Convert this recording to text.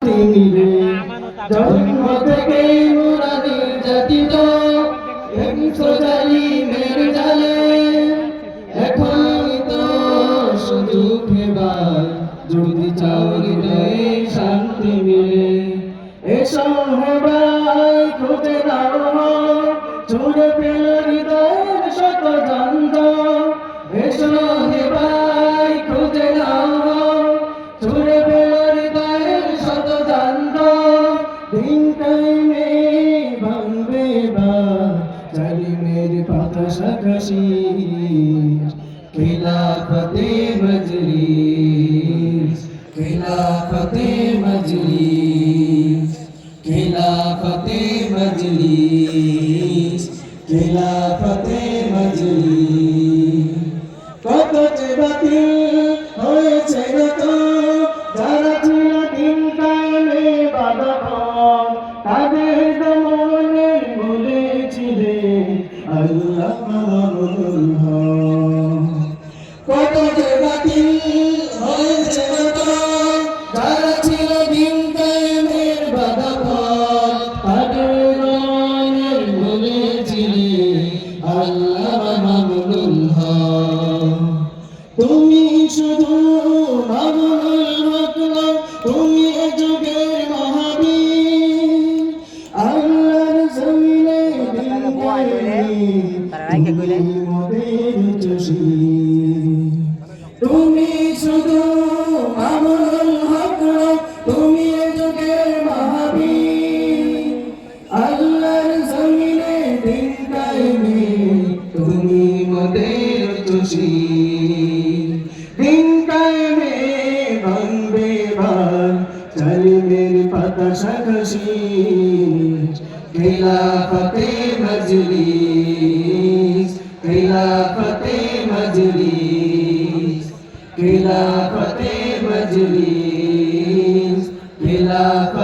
মিলে জন্ম থেকে মোরা নির্যাতিত হিংস্র জালিমের জালে এখন তো সুযোগ হেবার যদি চাও হৃদয়ে শান্তি মিলে এসো হেবাই খুঁজে দাও ছুড়ে ফেল হৃদয়ের শত দ্বন্দ্ব এসো হেবাই খুঁজে দাও ছুড়ে ফেল হৃদয়ের শত দ্বন্দ্ব দিন কায়েমে ভাঙবে বা জালিমের পাতা শাখা শীষ খিলাফতে মজলিস খিলাফতে মজলিস খিলাফতে মজলিস খিলাফতে মজলিস কত যে বাতিল হয়েছে গত যারা ছিল দিন কায়েমে বাঁধা তাদের দমনের মূলে ছিলেন আল্লাহ মাহমুদুল হক কত যে বাতিল হয়েছে গত যারা ছিল দিন কায়েমের বাঁধা তাদের দমনের মূলে ছিলেন আল্লাহ মাহমুদুল হক তুমি শুধু মামুনুল হক না তুমি যুগের মহাবীর আল্লাহর জমিনে তুমি শুধু মামুনুল হক না তুমি যুগের মহাবীর আল্লাহর জমিনে দিন কায়েমে তুমি মোদের তুষির দিন কায়েমে ভাঙবে ভার জালিমের পাতা শাখা শীষ খিলাফতে মজলিস খিলাফতে মজলিস খিলাফতে মজলিস খিলাফতে